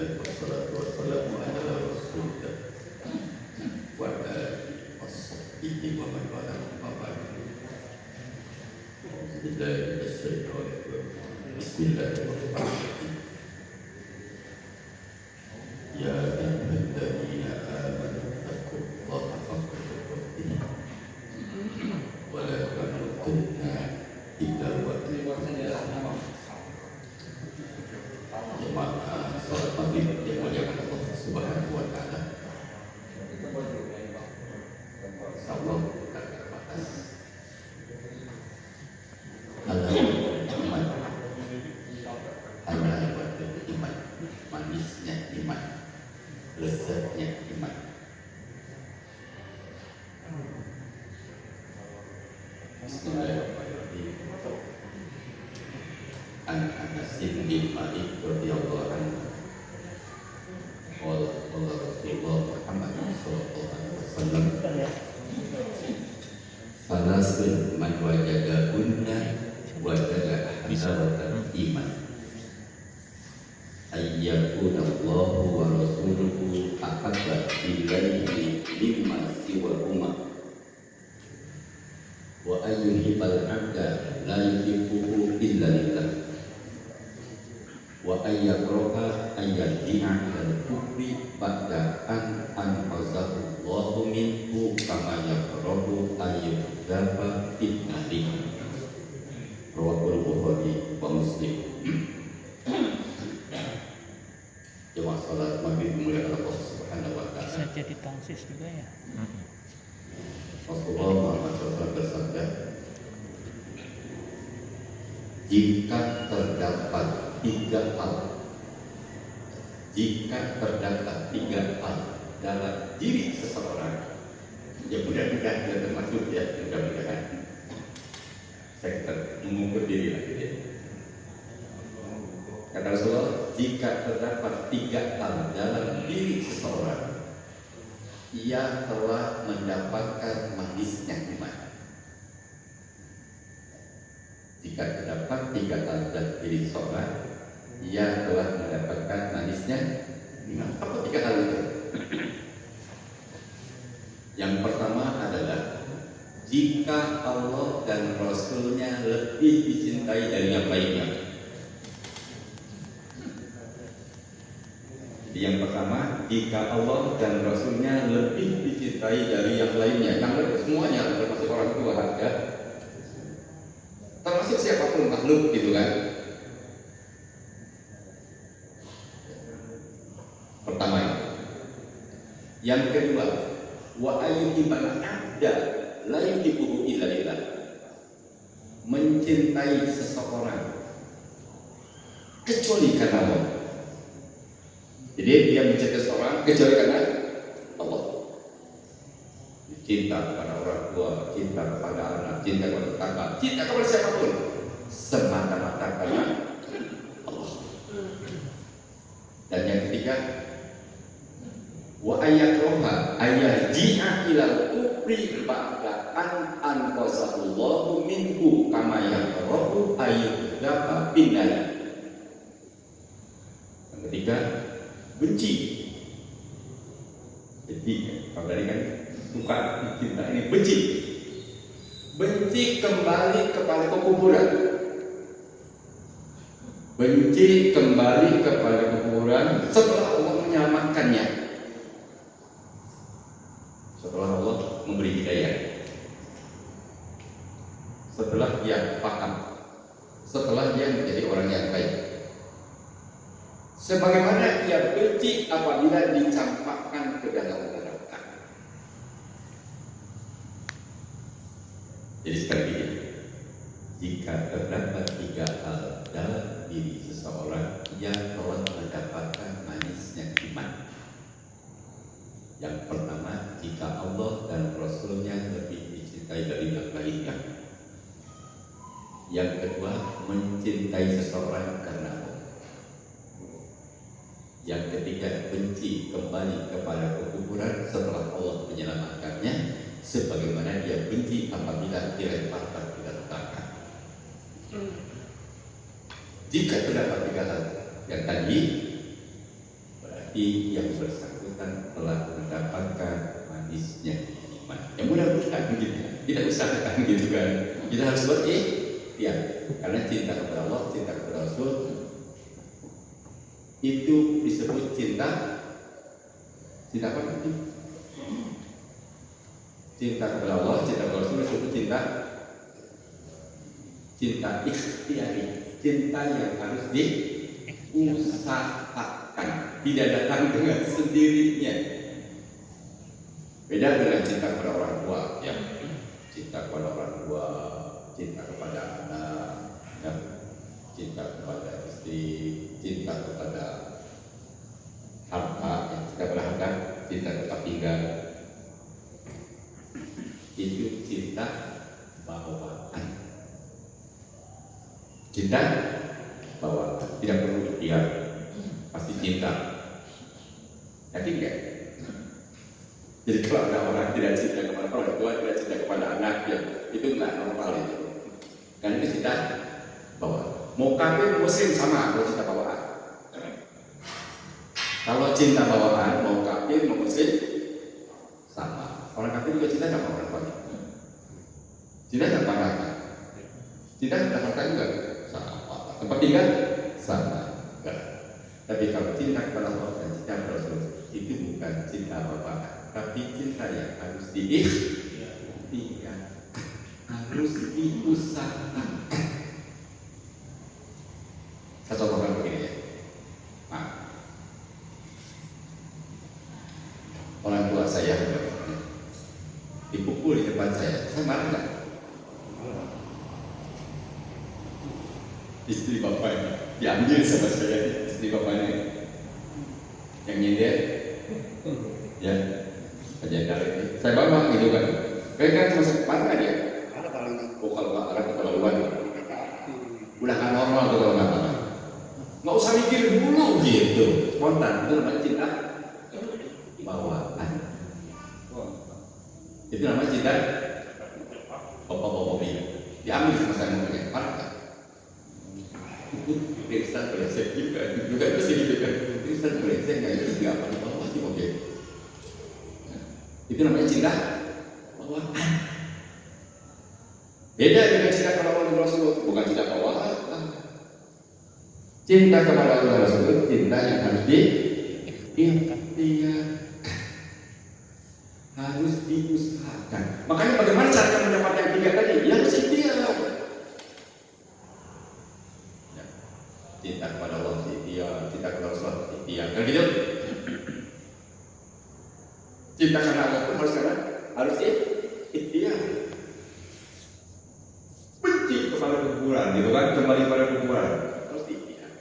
Alhamdulillah wassalatu wassalamu ala Rasulillah wa ala alihi washabbihi wa man wala amma ba'du. Bismillahirrahmanirrahim. Ya ayyuhalladzina amanu taqullaha haqqa tuqatih wa la tamutunna illa wa antum muslimun. Jemaah salat maghrib yang dimuliakan Allah Subhanahu wa taala. Insyaallah kita terbatas. Iman, manisnya iman, lezatnya iman. Bismillahirrahmanirrahim. An Anas bin Malik radhiyallahu anhu qala Rasulullah Muhammad sallallahu alaihi wasallam falasun man wajada kunna wajada halawatal iman ayyakudallahu wa rasuluhu ahabba ilaihi mimma siwahuma wa ayyuhibal abda la yuhibbuhu illa lillah wa ayyakraha ayyadina al-kufri ba'da an anfazahu Allahu minhu kama yakrahu ayyudaba fitnati. Rawahul Bukhari wa Muslim. Jemaah salat maghrib dimuliakan Allah Subhanahu wa taala. Bisa jadi tangsis juga ya. Rasulullah Muhammad SAW bersabda, jika terdapat tiga hal dalam diri seseorang, ya mudah-mudahan tidak termasuk ya, mudah-mudahan saya mengukur diri lagi ya. Kata Rasulullah, jika terdapat tiga hal dalam diri seseorang, ia telah mendapatkan manisnya iman. Jika terdapat tiga hal dalam diri seseorang, ia telah mendapatkan manisnya iman. Apa tiga hal itu? Yang pertama adalah jika Allah dan Rasulnya lebih dicintai dari yang lainnya. Jadi yang pertama, jika Allah dan Rasulnya lebih dicintai dari yang lainnya, yang semuanya termasuk orang tua, ya, termasuk siapapun makhluk gitu kan. Pertama itu. Yang kedua, wa ayyuhibal abda la yuhibbuhu illa lillah. Mencintai seseorang kecuali karena Allah. Jadi dia mencintai seseorang kecuali karena Allah. Cinta kepada orang tua, cinta kepada anak, cinta kepada tetangga, cinta kepada siapapun, semata-mata karena Allah. Dan yang ketiga, wa ayakraha ayaji'a ilal kufri ba'da an anqasallahu minhu kama yakrahu ayyudaba binnar. Yang ketiga, benci. Jadi kalau tadi kan suka, cinta, ini benci. Benci kembali kepada kekufuran. Benci kembali kepada kekufuran setelah Allah menyelamatkannya. Setelah Allah memberi hidayah, setelah dia paham, setelah dia menjadi orang yang baik. Sebagaimana ia benci apabila dicampakkan ke dalam neraka. Jadi sekali lagi, jika terdapat tiga hal dalam diri seseorang, ia telah mendapatkan manisnya iman. Yang pertama, jika Allah dan Rasulnya lebih dicintai dari yang lainnya. Yang kedua, mencintai seseorang karena Allah. Yang ketiga, benci kembali kepada kekufuran setelah Allah menyelamatkannya, sebagaimana dia benci apabila dilemparkan ke dalam neraka. Jika terdapat tiga hal yang tadi, berarti yang bersangkutan telah mendapatkan manisnya iman. Ya mudah-mudahan gitu, tidak usah kan gitu kan. Kita harus ya, karena cinta kepada Allah, cinta kepada Rasul itu disebut cinta apa itu? Cinta kepada Allah, cinta kepada Rasul disebut cinta ikhtiari, cinta yang harus diusahakan, tidak datang dengan sendirinya. Beda dengan cinta kepada orang tua, ya. Cinta kepada orang tua, cinta kepada anak, ya. Cinta kepada istri, cinta kepada harta, ya. Cinta kepada harta, cinta tempat tinggal. Itu cinta bawaan. Cinta bawaan, tidak perlu ikhtiar, pasti cinta. Yakin nggak? Jadi kalau ada orang tidak cinta kepada orang tua, tidak cinta kepada anaknya, itu nggak normal itu. Karena itu cinta bawaan. Mau kafir muslim sama, kalau cinta bawaan. Kalau cinta bawaan, mau kafir mau muslim sama. Orang kafir juga cinta sama orang tuanya. Cinta nggak pada cinta kepada harta juga sama. Tempat tinggal sama. Enggak. Tapi kalau cinta kepada Allah dan cinta kepada Rasul itu bukan cinta bawaan, tapi cinta yang harus diikhtiar, harus diusahakan. Saya contohkan begini ya. Nah, orang tua saya dipukul di depan saya marah nggak? Istri bapaknya diambil sama saya, istri bapaknya yang nyender, ya, penyandar ini. Saya bawa gitu kan. Mereka masuk mana dia? Oh kalau nggak arah keterlaluan, udah nggak normal tuh kalau nggak arah. Nggak usah mikir dulu gitu, spontan. Itu namanya cinta bawaan. Itu namanya cinta bapak-bapak ini. Diambil sama saya ngomongnya, parah kan? Kristan beresek juga pasti gitu kan. Kristan beresek nggak itu nggak apa di bawah di mobil. Itu namanya cinta bawaan. Beda dengan cinta kepada Allah dan Rasul, bukan cinta bawaan. Cinta kepada Allah dan Rasul itu cinta yang harus diikhtiar, harus diusahakan. Makanya bagaimana cara mendapatkan yang tiga tadi? Ya harus ikhtiar. Ya. Cinta kepada Allah ikhtiar, cinta kepada Rasul ikhtiar. Kan gitu? Cinta karena Allah pun harus ikhtiar. Benci kepada kuburan, gitu kan? Kembali pada kuburan harus ikhtiar.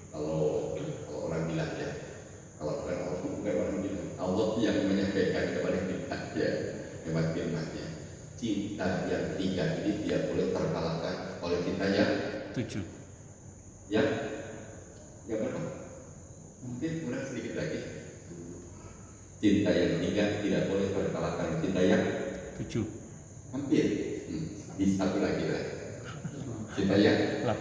Kalau orang bilang ya, kalau orang bukan orang bilang, Allah yang menyampaikan kepada kita ya, lewat firman-Nya. Cinta yang tiga ini tidak boleh terkalahkan oleh cinta yang 7. Ya, yang berapa? Mungkin kurang sedikit lagi. Cinta yang tiga tidak boleh terkalahkan cinta yang 7. Hampir. Di satu lagi lah. Cinta yang 8.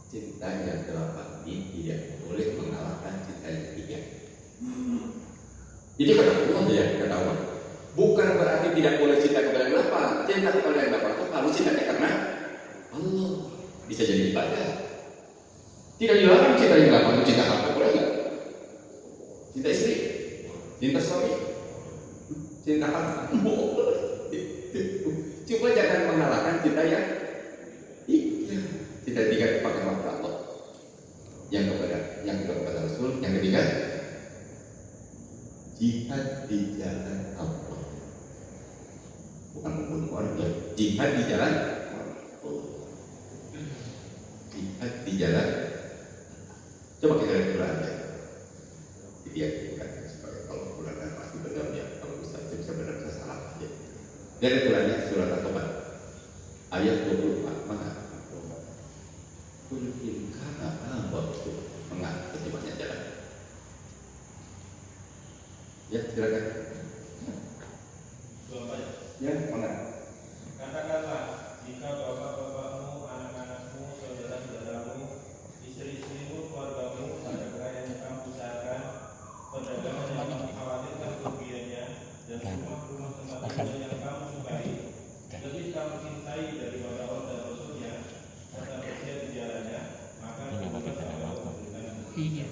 Cinta yang 8 ini tidak boleh mengalahkan cinta yang 3. Ini kata Allah ya, kata Allah. Bukan berarti tidak boleh cinta kepada yang 8. Cinta kepada yang 8 itu harus cintanya karena Allah. Bisa jadi ibadah. Tidak dilarang cinta yang 8 itu cinta apa, boleh nggak? Cinta istri, cinta suami, cinta anak, boleh. Cuma jangan mengalahkan cinta yang 3. Cinta 3 dipakai kepada Allah, yang kedua kepada Rasul, yang ketiga jihad di jalan Allah. Bukan membunuh orang, jihad di jalan Allah. Jihad di jalan. Coba kita lihat Quran ya. Diyakinkan supaya kalau Quran pasti benar ya. Kalau Ustaz bisa benar bisa salah ya. Dari Qurannya surat At-Taubah ayat 24 mana? Kulin kana abadu mengat ketimanya jalan. Ya silakan. Bapak ya mana? Katakanlah jika bapak-bapakmu, anak-anak yang kamu sukai, lebih kamu cintai daripada Allah dan Rasulnya, serta bersedia di jalannya, maka sungguhnya Allah memberikan Iya.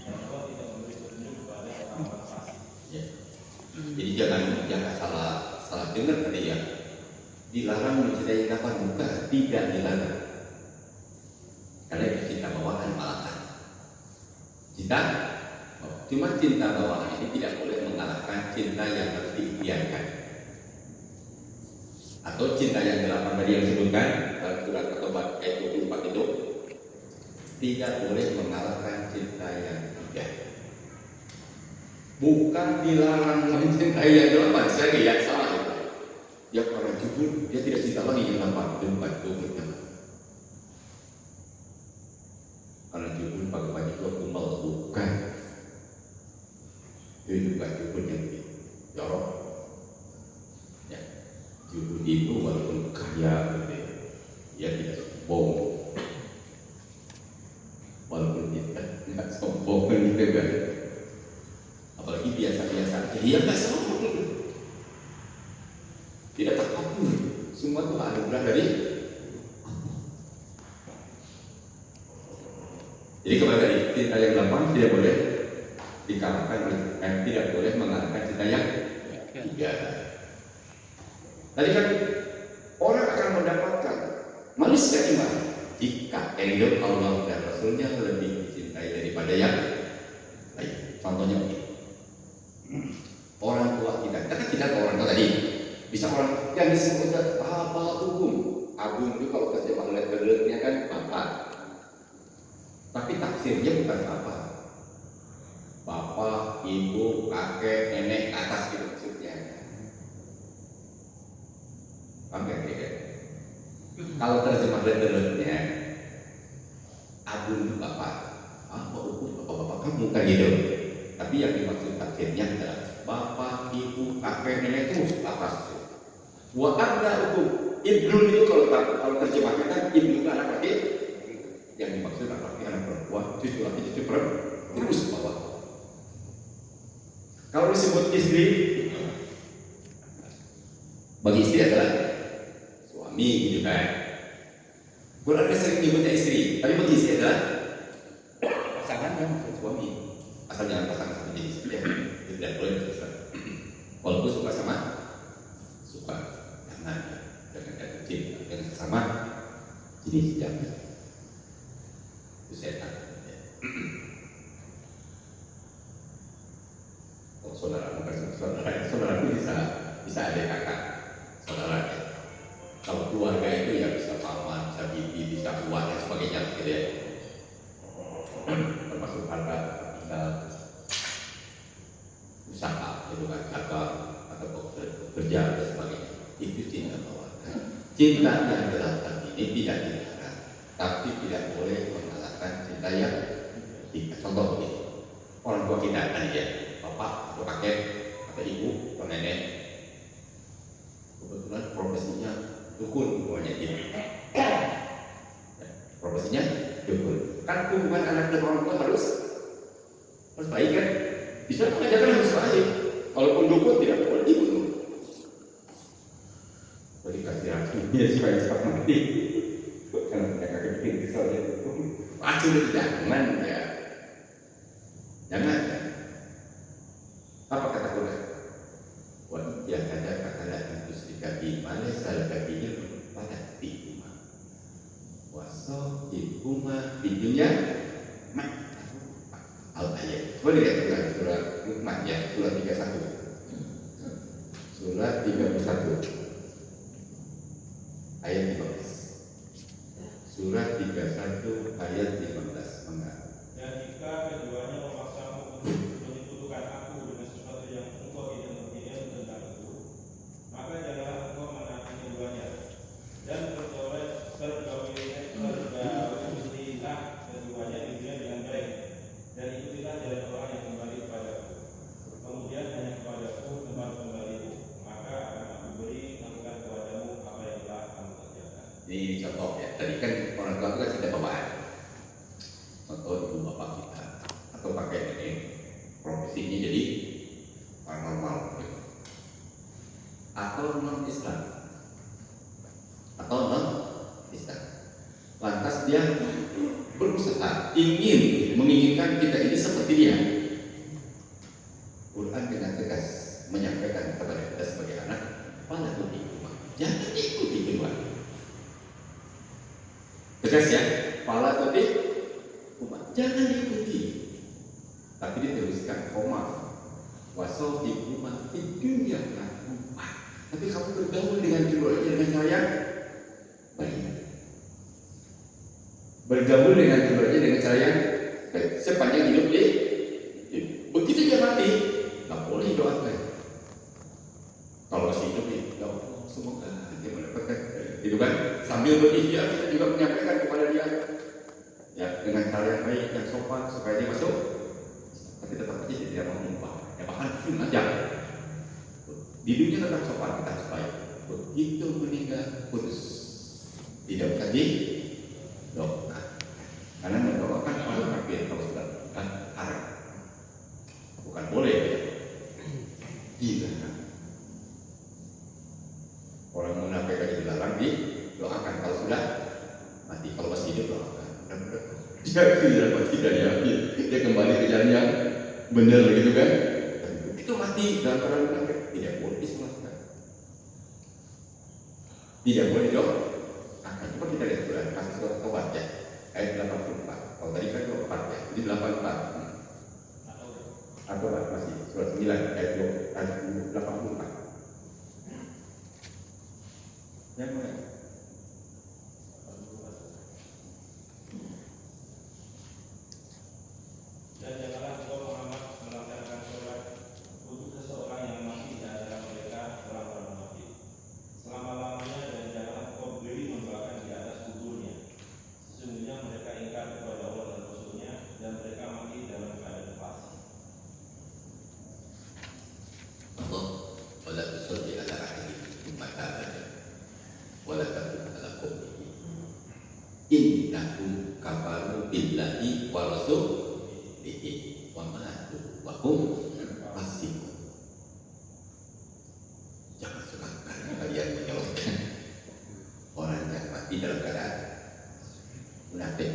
dan Allah tidak memberi petunjuk kepada orang-orang fasik. Ya. Jadi jangan salah dengar tadi ya. Dilarang mencintai kapan bukan, tidak dilarang. Karena itu cinta bawaan malahan. Cuma cinta bawaan ini tidak boleh mengalahkan cinta yang harus diimpiankan. Atau cinta yang 8 tadi yang disebutkan dalam surat At-Taubah ayat 24 itu tidak boleh mengalahkan cinta yang 3. Bukan dilarang mencintai yang 8, saya lihat salah itu. Ya orang jujur dia tidak cinta lagi yang 8, itu bukan jujur. Karena jujur pagi-pagi itu aku melakukan itu juga jujur yang jorok. Ya, jujur itu walaupun kaya gitu, ya tidak sombong. Walaupun kita nggak sombong gitu kan. Apalagi biasa-biasa aja, ya nggak sombong. Tidak takabur. Semua itu anugerah dari Allah. Jadi kembali tadi, cinta yang 8 tidak boleh dikalahkan, tidak boleh mengalahkan cinta yang 3. Tadi kan orang akan mendapatkan manusia iman jika yang hidup Allah dan Rasulnya lebih dicintai daripada yang lain. Contohnya begini, orang tua kita tidak ke orang tua tadi. Bisa orang yang disebutkan bapak hukum agung itu kalau terjemah letternya kan bapak, tapi tafsirnya bukan bapak, ibu, kakek, nenek, atas itu maksudnya. Paham ya? Kalau terjemah letternya agung itu bapak, hukum bapak kamu kan gitu. Tapi yang dimaksud tafsirnya adalah bapak, ibu, kakek, nenek itu atas. Wa ada hukum ibnu itu kalau terjemahnya kan ibnu itu anak laki, yang dimaksud anak laki, anak perempuan, cucu laki, cucu perempuan, terus bawah. Kalau disebut istri, bagi istri adalah suami gitu kan. Quran sering menyebutnya istri, tapi bagi istri adalah pasangan yang bukan suami. Asal jangan pasangan sama jenis ya, tidak boleh berpisah. Walaupun suka sama suka, jangan cinta dengan sama jenis jangan. Itu setan. Oh, saudara bisa ada kakak, saudara. Kalau keluarga itu ya bisa paman, bisa bibi, bisa uang dan sebagainya, gitu ya. Termasuk harta tinggal, usaha, itu kan atau kerja dan sebagainya. Itu cinta bawaan. Cinta yang gelap ini tidak dilarang, tapi tidak boleh mengalahkan cinta yang 3. Contoh begini, orang tua kita tadi ya, bapak atau kakek atau ibu atau nenek, kebetulan profesinya dukun, pokoknya gitu. Profesinya dukun. Kan hubungan anak dan orang tua harus baik kan? Bisa mengajarkan harus baik. Walaupun dukun tidak boleh dibunuh. Jadi kasih racunnya supaya cepat mati. Karena mereka kepikir misalnya dukun, racun itu jangan ya. Jangan. Apa kata Quran? Wa ya ada kata itu sedikit mana salah kakinya pada tikuma. Waso tikuma videonya mak al ayat. Boleh lihat surat Luqman ya, surat 31. Surat 31 ayat 15. Surat 31 ayat 15. Enggak. Dan jika keduanya memaksamu untuk menyekutukan aku dengan sesuatu yang engkau tidak berpikir tentang itu, maka janganlah engkau menaati keduanya dan bergaulilah keduanya di dunia dengan baik, dan ikutilah jalan orang yang kembali kepadaku. Kemudian hanya kepadaku tempat kembalimu, maka akan aku beri lakukan kepadamu apa yang telah kamu kerjakan. Ini contoh ya. Tadi kan orang tua kita tidak bawaan. Contoh ibu bapak kita atau pakai ini profesinya jadi orang normal. atau non-Islam, atau non-Islam. Lantas dia berusaha menginginkan kita ini seperti dia. Quran dengan tegas menyampaikan kepada kita sebagai anak, pada tutikuma, jangan ikuti kedua. Tegas ya, pala tutikuma, jangan ikuti. Tapi dituliskan koma, wasautikuma di dunia nakuma. Tapi kamu bergaul dengan keduanya dengan cara yang baik. Bergaul dengan keduanya dengan cara yang baik sepanjang hidup dia. Begitu dia mati, nggak boleh doakan. Kalau masih hidup ya Allah, semoga dia mendapatkan itu kan. Sambil berikhtiar kita juga menyampaikan kepada dia ya dengan cara yang baik, yang sopan supaya dia masuk. Tapi tetap aja dia tidak mau mengubah. Ya bahkan aja di dunia tetap sopan, kita harus baik. Begitu meninggal putus, tidak usah didoakan. Karena mendoakan orang kafir kalau sudah haram. Bukan boleh. Gila. Orang munafik aja dilarang didoakan kalau sudah mati. Kalau masih hidup doakan. Dia tidak mati dari api. Dia kembali ke jalan yang benar gitu kan. Itu mati dalam keadaan munafik tidak boleh disolatkan. Tidak boleh doakan. Coba kita lihat Quran kasih surat Taubat ya. Ayat 84. Kalau tadi kan 24 ya. Jadi 84. Atau masih surat 9 ayat 84. Yang mana? Dan janganlah engkau Muhammad melaksanakan sholat untuk seseorang yang mati di antara mereka orang-orang munafik selama-lamanya, dan janganlah engkau beri membakar di atas kuburnya. Sesungguhnya mereka ingkar kepada Allah dan Rasulnya, dan mereka mati dalam keadaan fasik. Allah wala tusalli ala ahadin mata abada wala taqum ala qabrihi innahum kafaru billahi wa rasulihi wa matu wa hum fasiqun. Jangan suka karena kalian menyalahkan orang yang mati dalam keadaan munafik.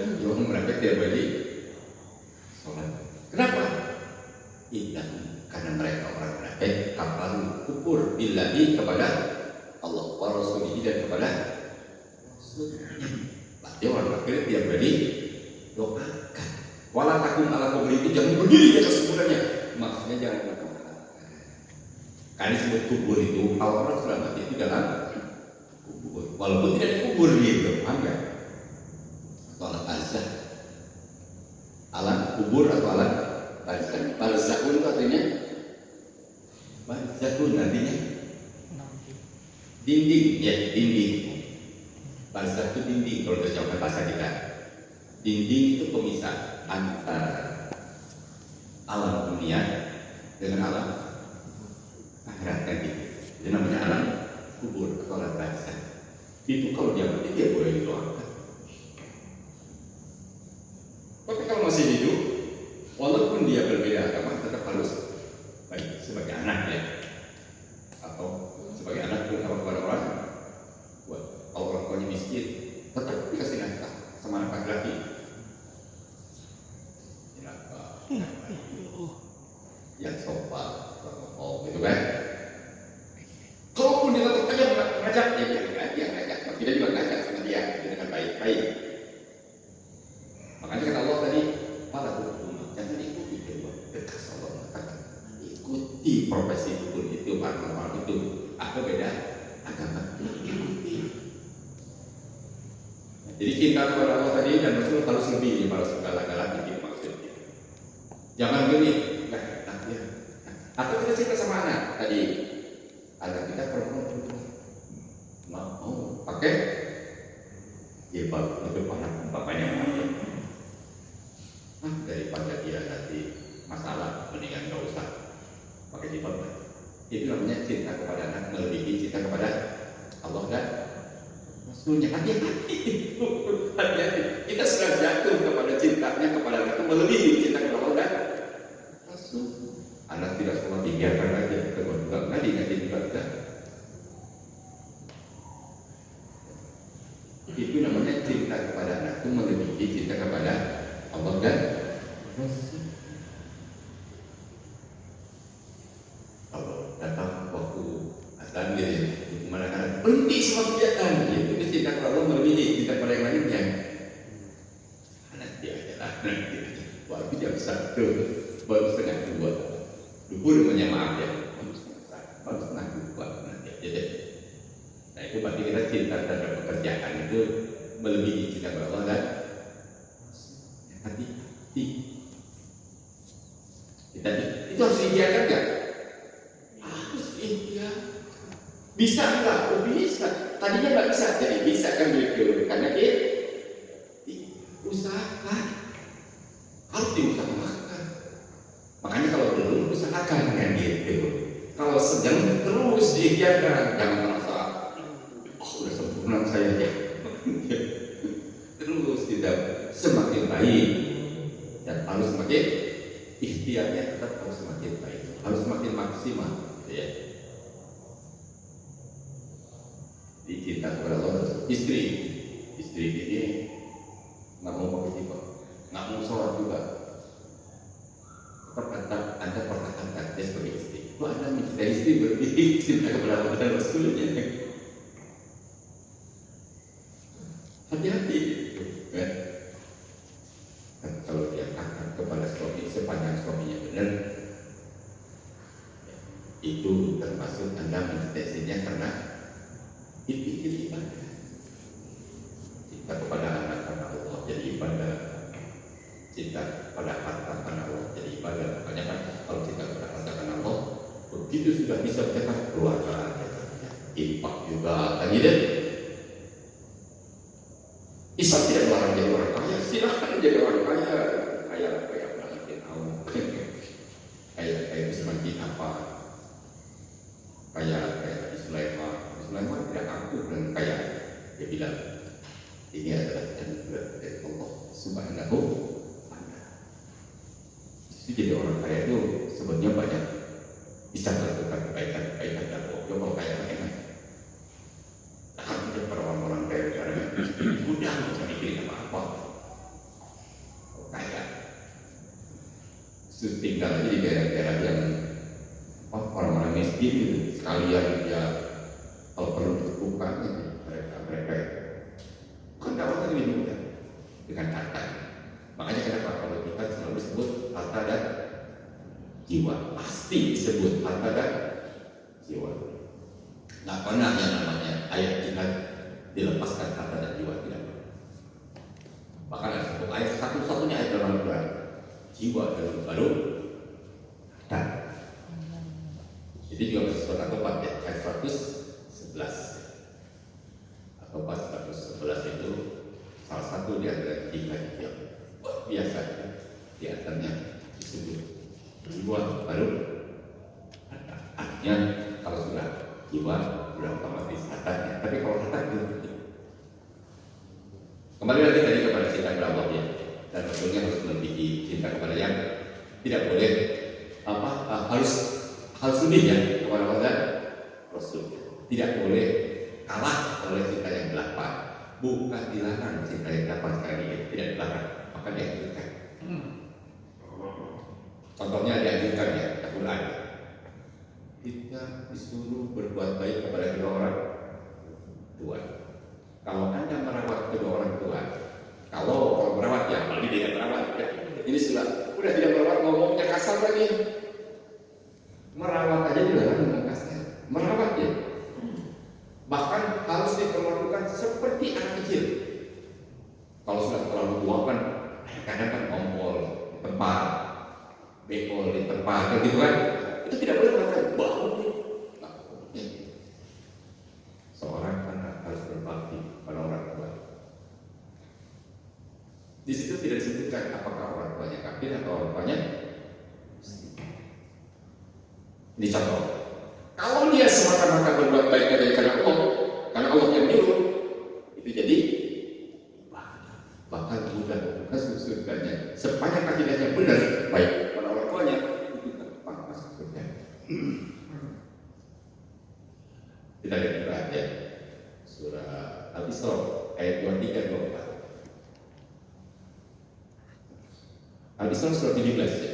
Orang munafik dia balik sholat. Kenapa? Karena mereka orang munafik kafaru kufur billahi kepada Allah wa rasulihi dan kepada Rasulnya. Berarti orang kafir dia beri doakan. Wala takum ala kubur itu jangan berdiri di atas kuburannya. Maksudnya jangan doakan. Karena disebut kubur itu kalau orang sudah mati itu dalam kubur. Walaupun tidak dikubur gitu, enggak. Atau alat barzah. Alat kubur atau alat barzah. Barzahun itu artinya barzahun artinya dinding, ya dinding. Barzah itu dinding kalau terjemahkan bahasa kita. Dinding itu pemisah antara alam dunia dengan alam akhirat kan gitu. Itu namanya alam kubur atau alam barzah. Itu kalau dia mati dia boleh didoakan. Tapi kalau masih hidup, walaupun dia berbeda agama tetap harus baik sebagai anak ya, atau sebagai anak terutama kepada orang tua. Kalau orang tuanya miskin, tetap dikasih nafkah sama anak laki-laki. Nafkah yang sopan, gitu kan? Kalaupun dia tetap aja mengajak, dia ngajak. Kita juga ngajak sama dia dengan baik-baik. Makanya kata Allah tadi, pada hukum jangan ikuti kedua. Tegas Allah mengatakan, ikuti profesi dukun itu, paranormal itu. Apa beda agama? Ikuti. Jadi cinta kepada Allah tadi dan Rasul harus lebih pada segala-galanya gitu maksudnya. Jangan gini, atau kita cinta sama anak tadi, anak kita perempuan mau pakai jilbab untuk anak bapaknya mati. Daripada dia nanti masalah, mendingan nggak usah pakai jilbab. Itu namanya cinta kepada anak melebihi cinta kepada Allah dan Rasulnya. Hati-hati, hati-hati. Kita sedang jatuh kepada cintanya kepada anak itu melebihi cinta kepada Allah dan Rasul. Anak tidak sekolah, biarkan aja. itu melebihi cinta kepada Allah dan Rasul. Allah datang waktu azan gitu, kemana-mana berhenti semua kegiatan, itu cinta kepada Allah melebihi cinta kepada yang lainnya. Nanti aja, waktu jam 1 baru setengah 2, duhur namanya, maaf ya, baru setengah 2 nanti aja deh. Nah itu berarti kita cinta terhadap pekerjaan itu melebihi cinta kepada Allah dan hati-hati. Itu harus diikhtiarkan nggak? Harus ikhtiar. Bisa nggak? Oh bisa. Tadinya nggak bisa, jadi bisa kan gitu. Karena dia usahakan, harus diusahakan. Makanya kalau belum usahakan kan gitu. Kalau sedang terus diikhtiarkan, jangan merasa udah sempurna saya ya. Terus tidak semakin baik dan harus semakin ikhtiarnya tetap harus semakin baik, harus semakin maksimal, gitu ya. Dicinta kepada Allah. Istri ini nggak mau pakai jilbab, nggak mau sholat juga, tetap Anda pertahankan dia sebagai istri. Itu Anda mencintai istri berarti cinta kepada Allah dan Rasulnya. Hati-hati gitu, kan? Kalau dia akan kepada suami sepanjang suaminya benar, itu termasuk Anda mencintai istrinya karena itu ibadah. Cinta kepada anak karena Allah jadi ibadah, cinta pada harta karena Allah jadi ibadah. Makanya kan kalau cinta kepada harta karena Allah, begitu sudah bisa mencetak keluarga, infak juga, kan gitu. Islam tidak melarang jadi orang kaya, silahkan jadi orang kaya, kaya banget ya tahu, kaya itu semakin apa, kaya Sulaiman tidak angkuh dengan kaya, dia bilang ini adalah anugerah dari Allah Subhanahu wa Ta'ala. Jadi orang kaya itu sebenarnya banyak bisa melakukan kebaikan dan kalau kaya enak. Ada para orang-orang kaya sekarang mudah nggak usah mikirin apa-apa, kaya tinggal aja di daerah-daerah yang orang-orang miskin gitu, sekalian dia kalau perlu dicukupkan gitu, mereka kan dakwahnya lebih mudah dengan harta. Makanya kenapa kalau kita selalu disebut harta dan jiwa, pasti disebut harta dan jiwa. Nggak pernah yang namanya ayat jihad dilepaskan harta dan jiwa, tidak pernah. Bahkan ada satu ayat, satu-satunya ayat dalam Al-Quran, jiwa dan baru harta. Jadi juga masih surat At-Taubah ayat 111 atau 111 itu salah satu di antara jihad yang biasa di antaranya disebut jiwa baru harta. Artinya kalau sudah jiwa sudah otomatis hartanya, tapi kalau harta belum. Kembali lagi tadi kepada cinta kepada Allah ya, dan Rasulnya harus melebihi cinta kepada yang tidak boleh harus lebih ya kepada Allah dan Rasul. Tidak boleh kalah oleh cinta yang belakang. Bukan dilarang cinta yang belakang sekali ya, tidak dilarang, maka dianjurkan. Contohnya dianjurkan ya, Al-Quran. Kita disuruh berbuat baik kepada kedua orang tua. Kalau Anda merawat kedua orang tua, kalau merawat ya, apalagi dia merawat ya. Ini sudah tidak merawat, ngomongnya kasar lagi. Merawat aja juga ngomong kasar. Merawat ya. Bahkan harus diperlakukan seperti anak kecil. Kalau sudah terlalu tua kan, kadang kan ngompol di tempat, bekol di tempat, gitu kan. Itu tidak boleh mengatakan bau. Seorang anak harus berbakti pada orang tua. Di situ tidak disebutkan apakah orang tuanya kafir atau orang tuanya muslim. Ini contoh. Kalau dia semata-mata berbuat baik karena Allah yang menyuruh, itu jadi bakal mudah masuk surganya. Sepanjang akidahnya benar baik pada orang tuanya, itu tepat masuk surga. Kita lihat ayat surah Al-Isra ayat 23-24. Al-Isra surah 17 ya.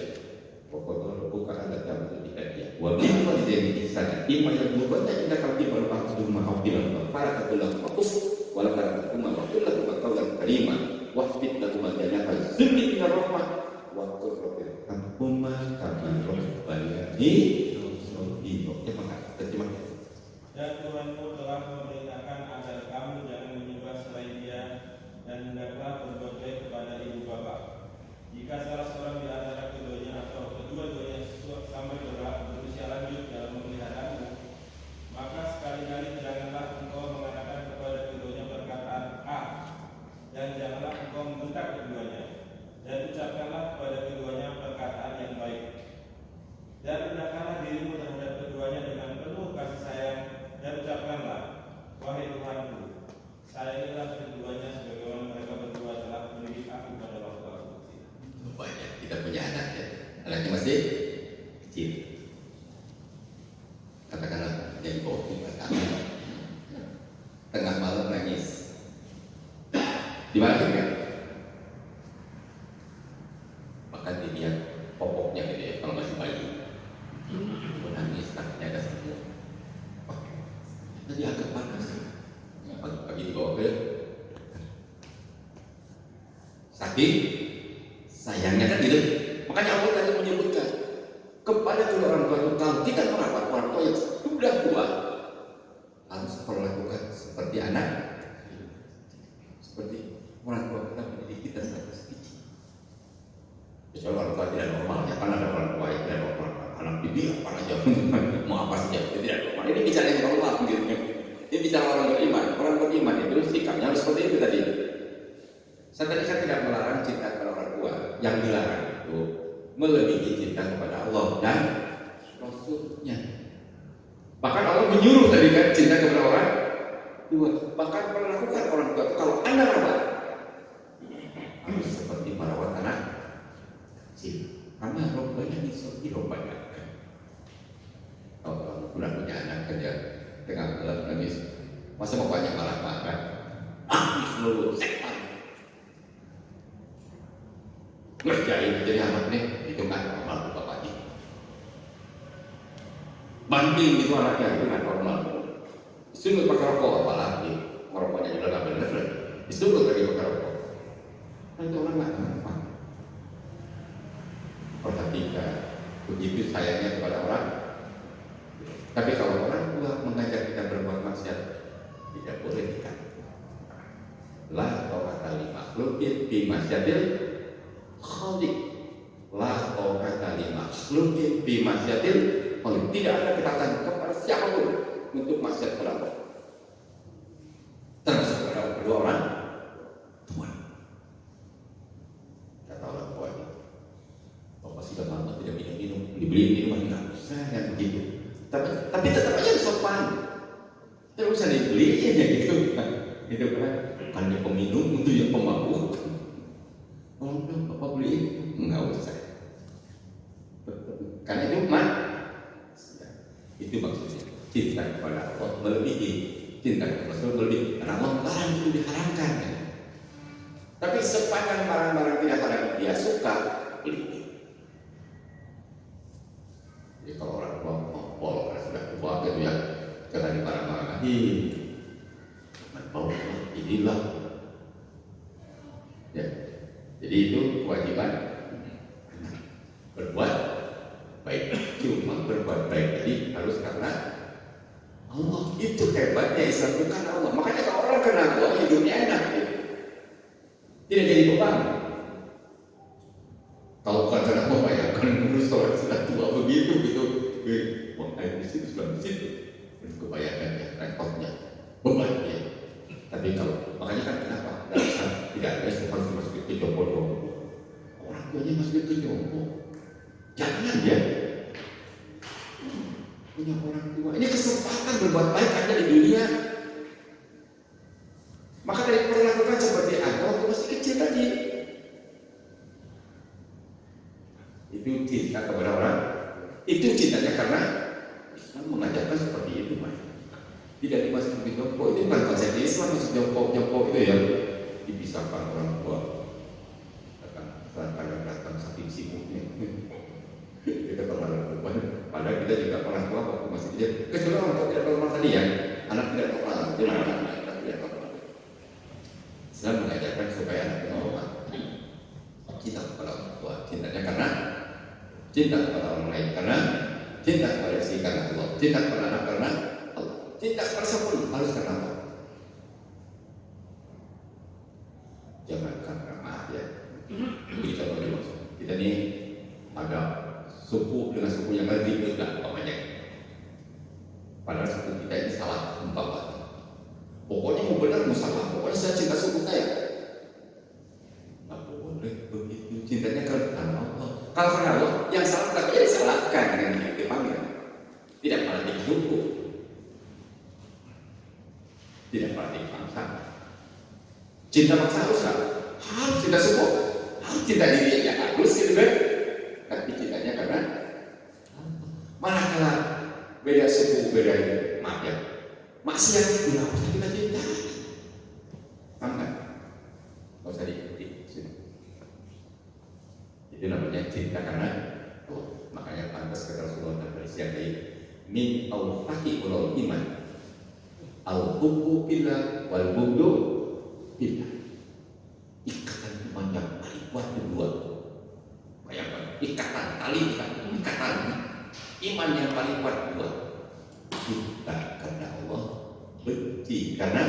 Pokoknya bukan ada tamu kita dia. Wa bi'ma lidhi ihsana imma yablughanna indaka al-kibara ahaduhuma aw kilahuma fala taqul lahuma uff wa la tanharhuma wa qul lahuma qawlan karima wahfid lahuma janaha dhilli minar rahmah wa qul rabbi irhamhuma kama rabbayani saghira. Terjemah. Dan Tuhanmu telah memerintahkan agar kamu jangan menyembah selain Dia dan hendaklah berbuat baik kepada ibu bapa. Jika salah seorang di antara keduanya atau kedua-duanya sampai berusia lanjut dalam memeliharamu, maka sekali-kali janganlah engkau mengatakan kepada keduanya perkataan A, dan janganlah engkau membentak keduanya, dan ucapkanlah kepada keduanya perkataan yang baik. Dan hendaklah dirimu terhadap keduanya dengan penuh kasih sayang, dan ucapkanlah, wahai Tuhanku, sayangilah keduanya sebagaimana mereka berdua telah mendidik aku pada waktu aku kecil. Banyak kita punya anak ya, anaknya masih kecil. Katakanlah jadi bawah 5 tahun, tengah malam nangis. Di mana dia? Bahkan dilihat popoknya gitu ya, kalau masih bayi. Menangis, kakinya ada semua. Jadi agak panas. Pagi-pagi dibawa ke saking sayangnya kan gitu. Makanya Allah tadi menyebutkan kepada kedua orang tua itu, kalau kita merawat orang tua yang sudah tua, harus perlakukan seperti anak, seperti orang tua kita mendidik kita sampai sekecil. Kecuali orang tua tidak normal, ya kan ada orang tua yang tidak normal, anak bibi apa aja, mau apa saja, itu tidak normal. Ini bicara yang normal, gitu. Ini bicara orang beriman itu sikapnya harus seperti itu tadi. Saya tadi tidak melarang cinta kepada orang tua, yang dilarang itu melebihi cinta kepada Allah dan Rasulnya. Bahkan Allah menyuruh tadi kan cinta kepada orang tua. Bahkan melakukan orang tua itu kalau Anda rawat harus seperti merawat anak kecil. Karena robbanya disorti robbanya. Kalau sudah punya anak kerja tengah malam nangis, masa bapaknya malah marah, seluruh setan ngerjain jadi anak nih, itu kan normal bapaknya. Banding itu anaknya itu kan normal. Disuruh pakai rokok apalagi, merokoknya juga nggak benar lagi. Disuruh lagi pakai rokok. Nah itu orang nggak gampang. Perhatikan begitu sayangnya kepada orang. Tapi kalau orang tua mengajak kita berbuat maksiat, tidak boleh kita. La ta'ata li makhluqin fi masyiatil khaliq. La ta'ata li makhluqin fi masyiatil khaliq. Tidak ada ketaatan kepada siapapun untuk maksiat kepada Allah. Termasuk kepada kedua orang tua. Kata orang tua ini, bapak sudah lama tidak minum, dibeli minuman nggak usah yang begitu. Tapi tetap aja sopan. Tidak usah dibeli aja gitu. Itu kan dia peminum untuk yang pemabuk. Kalau udah bapak beli nggak usah. Karena itu itu maksudnya cinta kepada Allah melebihi cinta kepada Rasul melebihi. Karena Allah barang itu diharamkan. Tapi sepanjang barang-barang tidak haram dia suka beli. Jadi kalau orang tua ngompol karena sudah tua gitu ya, karena barang-barang bau inilah. Ya. Jadi itu kewajiban berbuat baik. Cuma berbuat baik jadi harus karena Allah. Itu hebatnya Islam, bukan Allah. Makanya kalau orang kena Allah hidupnya enak gitu. Tidak jadi beban. Kalau bukan karena Allah ya kan urus orang sudah tua begitu gitu. Buang air di situ sudah di situ. Kebayangkan ya repotnya, bebannya. Tapi kalau makanya kan kenapa? Tidak ada harus masuk ke jompo-jompo. Orang tuanya masuk ke jompo. Jangan ya. Punya orang tua. Ini kesempatan berbuat baik ada di dunia. Maka dari perlakukan seperti apa waktu masih kecil tadi. Itu cinta kepada orang. Itu cintanya karena Islam mengajarkan seperti itu, Mas. Tidak dimasuk di jompo. Itu bukan konsep Islam masuk jompo itu ya. Dipisahkan orang tua. Kadang datang sakit saking sibuknya. Kita pernah lupa. Padahal kita juga pernah tua waktu masih kecil. Kecuali orang tua tidak normal tadi ya, anak tidak normal, jangan anak tidak normal. Islam mengajarkan supaya anak normal. Cinta kepada orang tua, cintanya karena cinta kepada orang lain, karena cinta kepada istri karena Allah, cinta kepada anak karena Allah, cinta kepada siapapun harus karena Allah. Jangan karena maaf ya. Ini contoh dulu. Kita ini agak suku dengan suku yang ribut lah umpamanya. Padahal suku kita ini salah umpamanya. Pokoknya mau benar mau salah, pokoknya saya cinta suku saya. Nggak boleh begitu. Cintanya karena Allah. Kalau karena Allah, yang salah tapi ya disalahkan dengan yang dipanggil. Tidak pada suku, tidak pada bangsa. Cinta bangsa harus cinta suku, harus cinta diri yang harus gitu kan. Tapi cintanya karena manakala beda suku, beda maaf ya, maksiat itu harus kita cinta. Paham? Nggak usah diikuti. Itu namanya cinta karena makanya pantas kata Rasulullah dan hadis yang lain, min awfaqi ulul iman al-hubbu billah wal bughdu billah. Ikatan iman yang paling kuat kedua. Bayangkan, ikatan iman yang paling kuat kedua. Cinta karena Allah, benci karena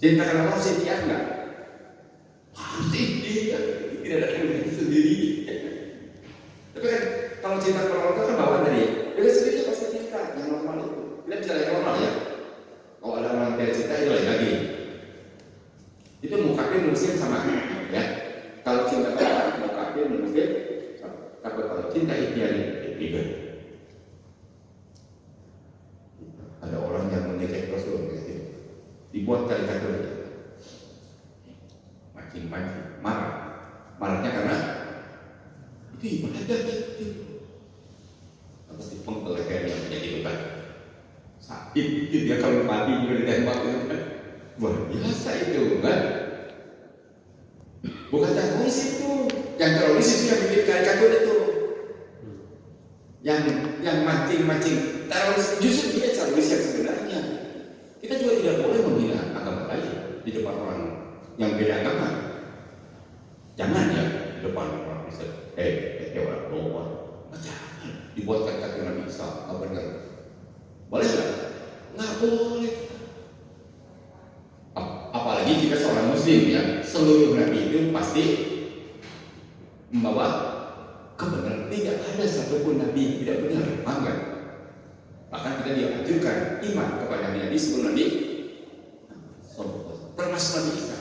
cinta karena Allah setia enggak? Setia, tidak ada yang sendiri. Tapi kan kalau cinta kepada Allah kan bawaan dari dia sendiri pasti cinta yang normal itu. Kita bisa yang normal ya. Kalau ada orang yang cinta itu lain lagi. Itu mukafir muslim sama ya. Kalau cinta kepada mukafir muslim, tapi kalau cinta ikhtiari beda. Ada orang yang mengejek Rasul gitu. Dibuat karikatur. Mancing, marahnya karena itu ibadah itu. Pasti pengkel leher yang menjadi beban. Sakit itu dia kalau mati juga ditembak itu kan. Luar biasa itu kan. Bukan teroris itu. Yang teroris itu yang bikin karikatur itu. Yang mancing teroris justru dia teroris yang sebenarnya. Kita juga tidak boleh menghina agama lain di depan orang yang beda agama. Jangan ya di depan orang Kristen. Orang Roma. Jangan dibuat karikatur Nabi Isa. Nggak benar. Boleh nggak? Nggak boleh. Apalagi jika seorang Muslim ya, seluruh Nabi itu pasti membawa kebenaran. Tidak ada satupun Nabi yang tidak benar. Paham nggak? Bahkan kita dianjurkan iman kepada Nabi sebelum Nabi, termasuk Nabi Isa.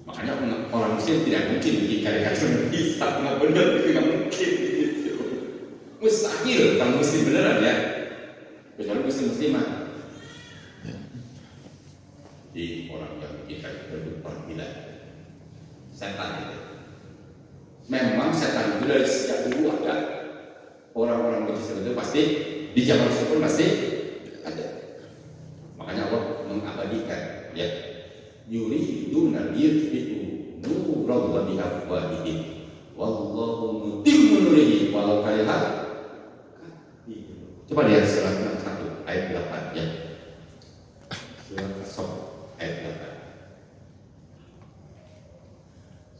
Makanya orang Muslim tidak mungkin bikin karikatur Nabi Isa. Nggak benar, itu nggak mungkin gitu. Mustahil kalau Muslim beneran ya. Kecuali Muslimah. Di orang yang bikin karikatur itu orang gila. Setan itu. Memang setan itu dari sejak dulu ada. Orang-orang benci seperti itu pasti di zaman Rasul pun pasti ada. Makanya Allah mengabadikan ya. Yuriduna liyutfi'u nurallahi biafwahihim wallahu mutimmu nurihi walau karihal kafirun. Coba lihat surat 61 ayat 8 ya. Surat As-Saff ayat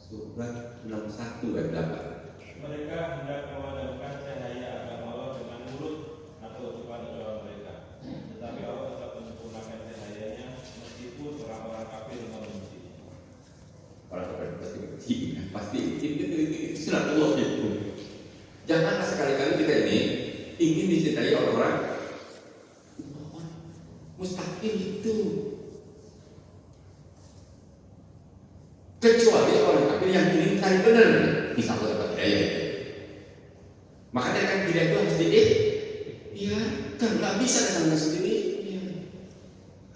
8. Surat 61 ayat 8. Mereka hendak memadamkan cahaya agama Allah dengan mulut atau ucapan-ucapan mereka. Tetapi Allah tetap menyempurnakan cahayanya meskipun orang-orang kafir membenci. Orang kafir pasti benci, pasti itu sunnah Allah itu. Janganlah sekali-kali kita ini ingin dicintai orang-orang. Mustahil itu. Kecuali orang kafir yang ingin cari benar, bisa dapat hidayah. Makanya kan hidayah itu harus diikhtiarkan, nggak bisa dengan sendiri.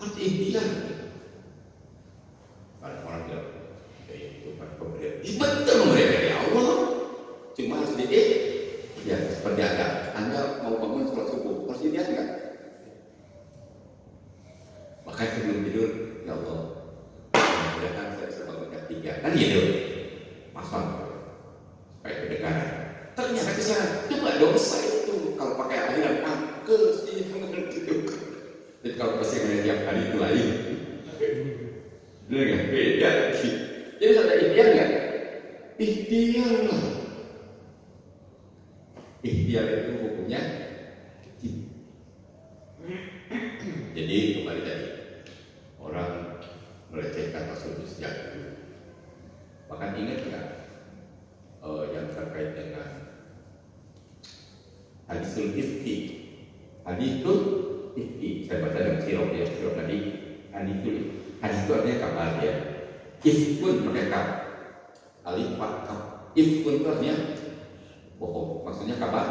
Harus ikhtiar. Ada orang bilang, itu kan pemberian. Betul pemberian dari Allah. Cuma harus ya seperti Anda mau bangun sholat subuh, harus ikhtiar nggak? Makanya sebelum tidur, ya Allah, mudah-mudahan saya bisa bangun jam 3. Kan dosa itu kalau pakai akhiran ke sih gitu. Jadi kalau pasti ngeliat tiap hari itu lain. Bener nggak? Beda. Jadi ada ikhtiar nggak? Ikhtiar lah. Ikhtiar itu hukumnya kecil. Jadi kembali tadi orang melecehkan Rasul itu sejak dulu. Bahkan ingat nggak yang terkait dengan hadisul ifki? Hadisul ifki saya baca dalam sirop ya, sirop tadi. Hadis itu artinya kabar ya. Ifkun mereka alif fathah. Ifkun itu artinya bohong. Maksudnya kabar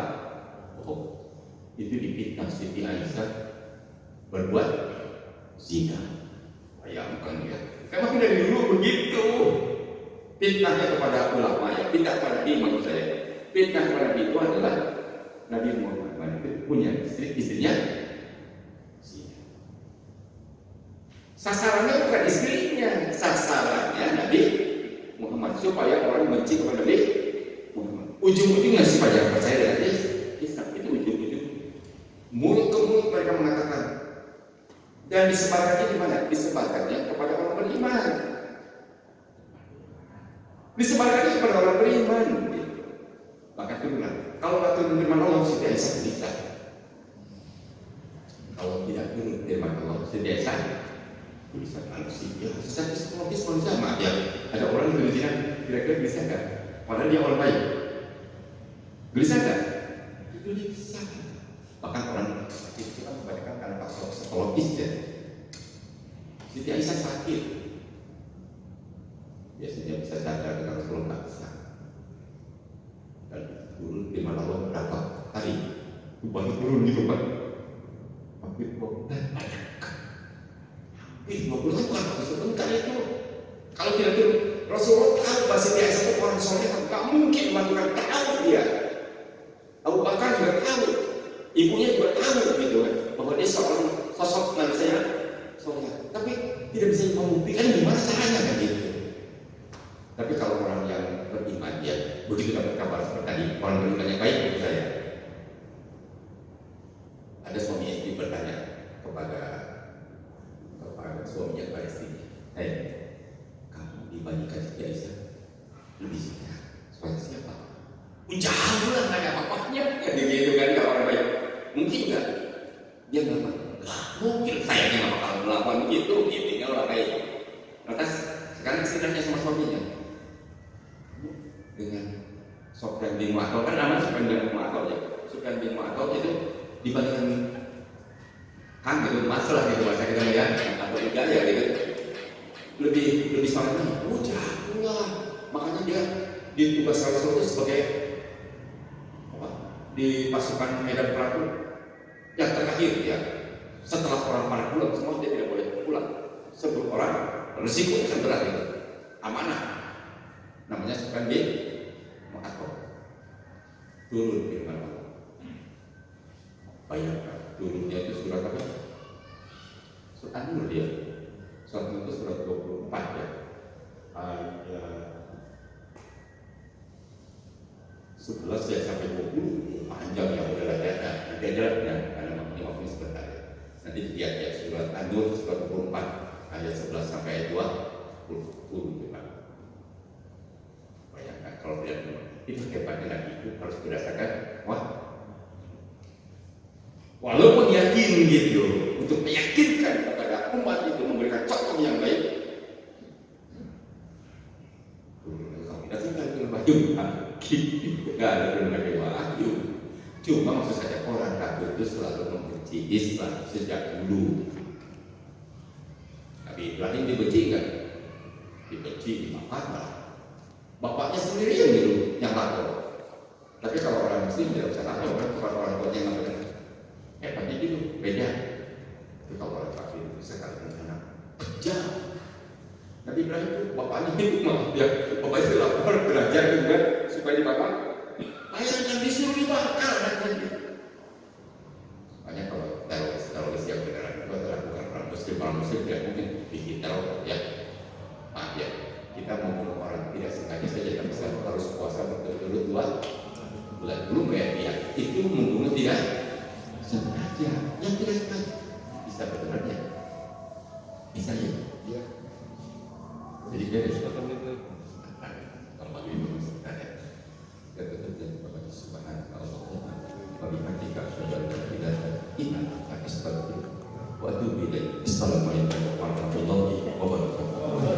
bohong. Itu dipitnah Siti Aisyah berbuat zina. Bayangkan ya. Memang dari dulu begitu. Fitnahnya kepada ulama ya, fitnah kepada Nabi maksud saya. Fitnah kepada Nabi itu adalah Nabi Muhammad itu punya istrinya zina. Sasarannya bukan istrinya, sasarannya Nabi Muhammad supaya orang benci kepada Nabi Muhammad. Ujung-ujungnya supaya percaya dengan Islam itu ujung-ujung. Mulut ke mulut mereka mengatakan. Dan disebarkannya di mana? Disebarkannya kepada orang beriman. Disebarkannya kepada orang beriman. Maka turunlah. Kalau nggak turun firman Allah, Siti Aisyah bisa. Kalau tidak turun firman Allah, Siti Aisyah bisa manusia. Secara psikologis manusia sama ya. Ada orang yang berzina, kira-kira bisa nggak? Padahal dia orang baik. Bisa nggak? Itu bisa. Bahkan orang sakit itu kan kebanyakan karena faktor psikologis ya. Siti Aisyah sakit, biasanya bisa sadar dengan Rasulullah bisa. Dan turun di mana Allah berapa hari baru turun gitu kan. Hampir 20 banyak. Hampir 20 bukan sebentar itu. Kalau tidak turun, Rasulullah tahu bahwa Siti Aisyah itu orang soleh, tak mungkin melakukan, tahu dia. Abu Bakar juga tahu. Ibunya juga tahu gitu kan, bahwa dia seorang sosok manusia soleh, tapi tidak bisa membuktikan gimana caranya kan gitu. Tapi kalau orang yang beriman ya begitu dapat kabar seperti tadi, orang beriman yang baik menurut saya. Ada suami istri bertanya kepada suaminya kepada istrinya, kamu dibandingkan Siti Aisyah lebih suka suami siapa? Jauh lah nggak ada apa-apanya, gitu kan kalau orang baik. Mungkin nggak? Dia nggak mungkin saya nggak bakal melakukan begitu, gitu orang baik. Lantas sekarang istilahnya sama suaminya dengan Sofyan bin Mu'attal, kan namanya Sofyan bin Mu'attal ya. Sofyan bin Mu'attal itu dibandingkan kan gitu masalah gitu bahasa kita ya atau tidak ya gitu lebih soalnya jauh lah. Makanya dia ditugas Rasul itu sebagai apa? Di pasukan medan perang yang terakhir ya. Setelah orang pada pulang semua dia tidak boleh pulang. Sebelum orang resiko kan berat itu. Amanah. Namanya Sofyan bin Mu'attal. Turun firman Allah. Bayangkan turunnya itu surat apa? Surat An-Nur dia. Surat itu surat 24 ya. Ayat 11 ya sampai 20 panjang ya udah lah ya. Nanti aja ya karena makanya waktu sebentar ya. Nanti lihat ya surat An-Nur surat 24 ayat 11 sampai ayat 20 ya. Bayangkan kalau lihat itu hebatnya Nabi itu harus berdasarkan walaupun yakin gitu untuk meyakinkan kepada umat itu memberikan contoh yang baik. Kalau kita tinggal di wahyu, nggak ada berbagai wahyu. Cuma maksud saya orang kafir itu selalu membenci Islam sejak dulu. Nabi Ibrahim dibenci nggak? Dibenci, dimakan. Bapaknya sendiri yang dulu yang lapor. Tapi kalau orang Muslim tidak usah lapor kan kepada orang tuanya yang lapor. Hebatnya gitu, beda. Tapi kalau orang kafir sekali anak kejam. Nabi Ibrahim itu bapaknya itu malah dia bapak itu lapor belajar juga supaya dibapak. Ayah yang disuruh dibakar nanti. Makanya kalau teroris yang beneran itu adalah bukan orang Muslim tidak mungkin bikin teror ya. Maaf ya, kita membunuh orang tidak sengaja saja tapi harus puasa berturut-turut 2 bulan belum bayar dia. itu membunuh tidak sengaja, yang tidak sengaja bisa benar-benar bisa ya. Iya. Jadi beres kalau itu sebenarnya kebetulan kepada Subhanallah wa bihamdika asyhadu an la ilaha illa anta astaghfiruka wa atubu ilaik. Assalamualaikum warahmatullahi wabarakatuh.